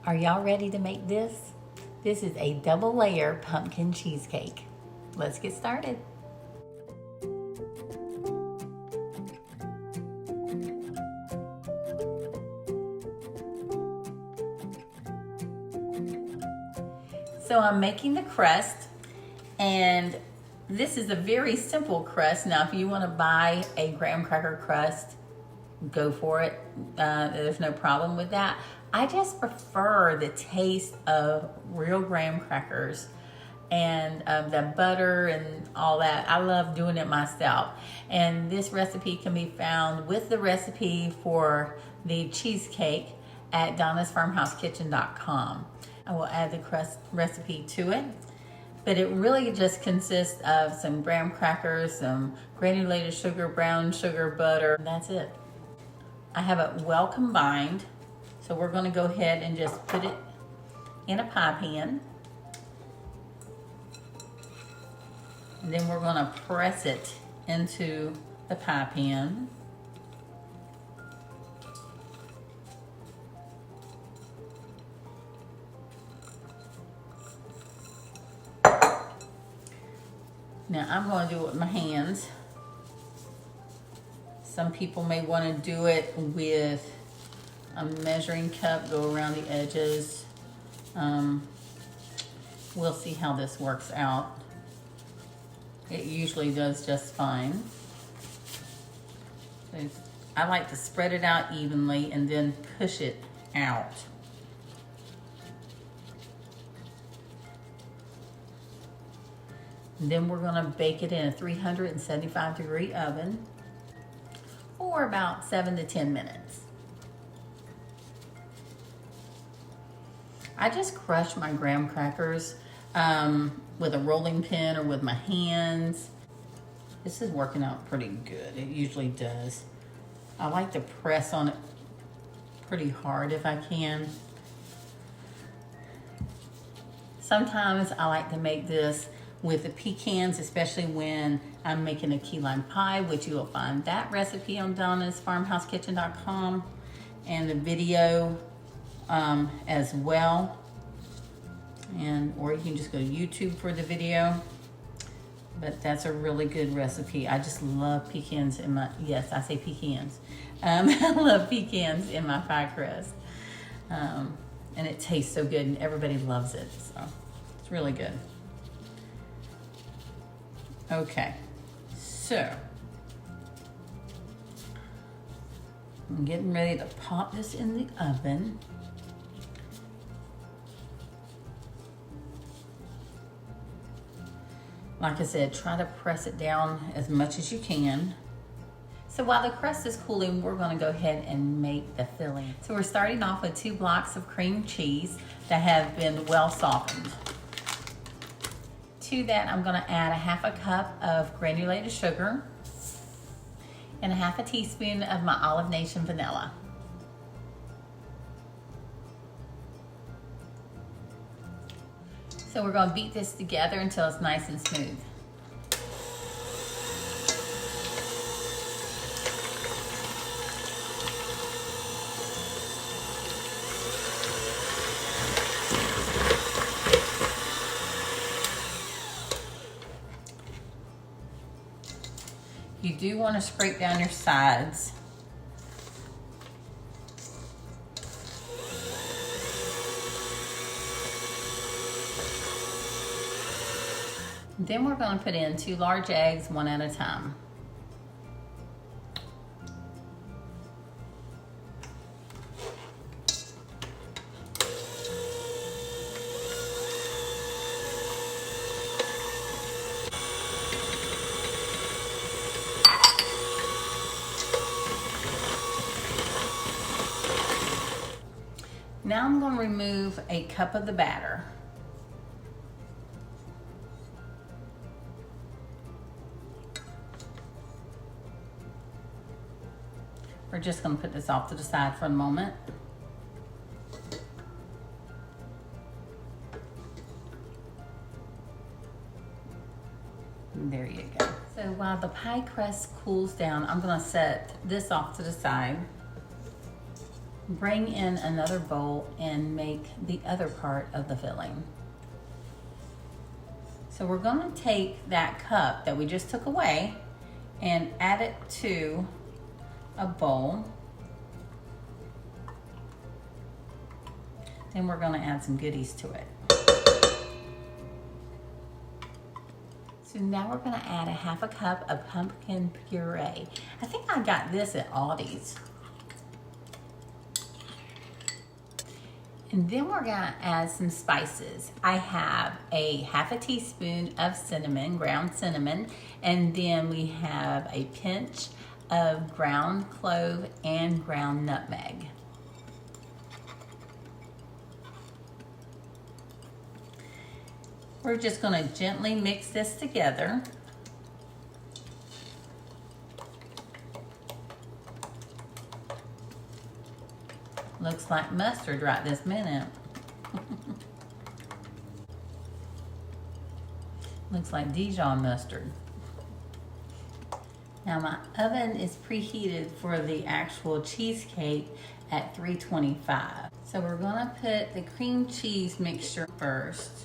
Are y'all ready to make this? This is a double layer pumpkin cheesecake. Let's get started. So I'm making the crust, and this is a very simple crust. Now, if you want to buy a graham cracker crust, go for it. There's no problem with that. I just prefer the taste of real graham crackers and the butter and all that. I love doing it myself. And this recipe can be found with the recipe for the cheesecake at donnasfarmhousekitchen.com. I will add the crust recipe to it. But it really just consists of some graham crackers, some granulated sugar, brown sugar, butter, and that's it. I have it well combined. So we're going to go ahead and just put it in a pie pan. And then we're going to press it into the pie pan. Now I'm going to do it with my hands. Some people may want to do it with a measuring cup, go around the edges. We'll see how this works out. It usually does just fine. I like to spread it out evenly and then push it out. And then we're gonna bake it in a 375-degree oven for about 7 to 10 minutes. I just crush my graham crackers with a rolling pin or with my hands. This is working out pretty good. It usually does. I like to press on it pretty hard if I can. Sometimes I like to make this with the pecans, especially when I'm making a key lime pie, which you will find that recipe on donnasfarmhousekitchen.com and the video as well. Or you can just go to YouTube for the video. But that's a really good recipe. I just love pecans in my, yes, I say pecans. I love pecans in my pie crust. And it tastes so good and everybody loves it. So it's really good. Okay, so I'm getting ready to pop this in the oven. Like I said, try to press it down as much as you can. So while the crust is cooling, we're gonna go ahead and make the filling. So we're starting off with 2 blocks of cream cheese that have been well softened. To that, I'm gonna add a 1/2 cup of granulated sugar and a 1/2 teaspoon of my Olive Nation vanilla. So we're gonna beat this together until it's nice and smooth. You do want to scrape down your sides. Then we're going to put in 2 large eggs, one at a time. Now I'm going to remove a cup of the batter. We're just going to put this off to the side for a moment. There you go. So while the pie crust cools down, I'm going to set this off to the side. bring in another bowl and make the other part of the filling. So we're going to take that cup that we just took away and add it to a bowl. Then we're going to add some goodies to it. So now we're going to add a half a cup of pumpkin puree. I think I got this at Aldi's. And then we're gonna add some spices. I have a half a teaspoon of cinnamon, ground cinnamon, and then we have a pinch of ground clove and ground nutmeg. We're just gonna gently mix this together. Looks like mustard right this minute. Looks like Dijon mustard. Now my oven is preheated for the actual cheesecake at 325. So we're gonna put the cream cheese mixture first.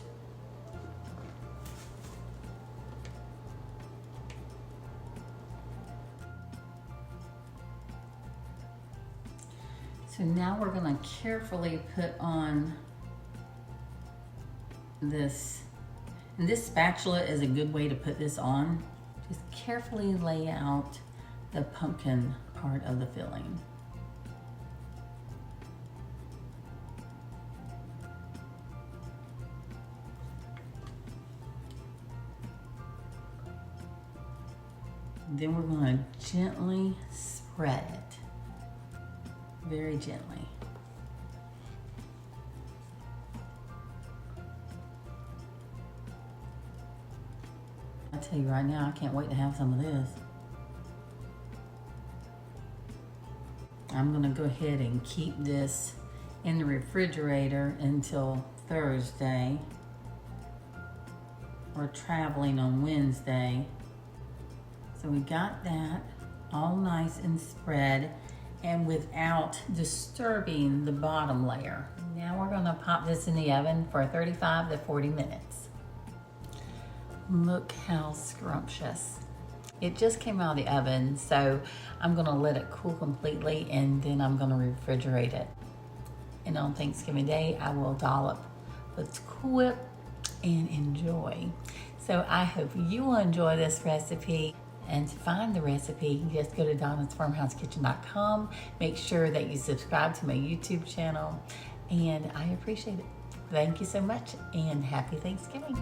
So now we're gonna carefully put on this, and this spatula is a good way to put this on. Just carefully lay out the pumpkin part of the filling. Then we're gonna gently spread it. Very gently. I tell you right now, I can't wait to have some of this. I'm gonna go ahead and keep this in the refrigerator until Thursday. We're traveling on Wednesday. So we got that all nice and spread, and without disturbing the bottom layer. Now we're gonna pop this in the oven for 35 to 40 minutes. Look how scrumptious. It just came out of the oven, so I'm gonna let it cool completely and then I'm gonna refrigerate it. And on Thanksgiving Day, I will dollop with Cool Whip and enjoy. So I hope you will enjoy this recipe. And to find the recipe, just go to Donna'sFarmhouseKitchen.com. Make sure that you subscribe to my YouTube channel, and I appreciate it. Thank you so much, and happy Thanksgiving.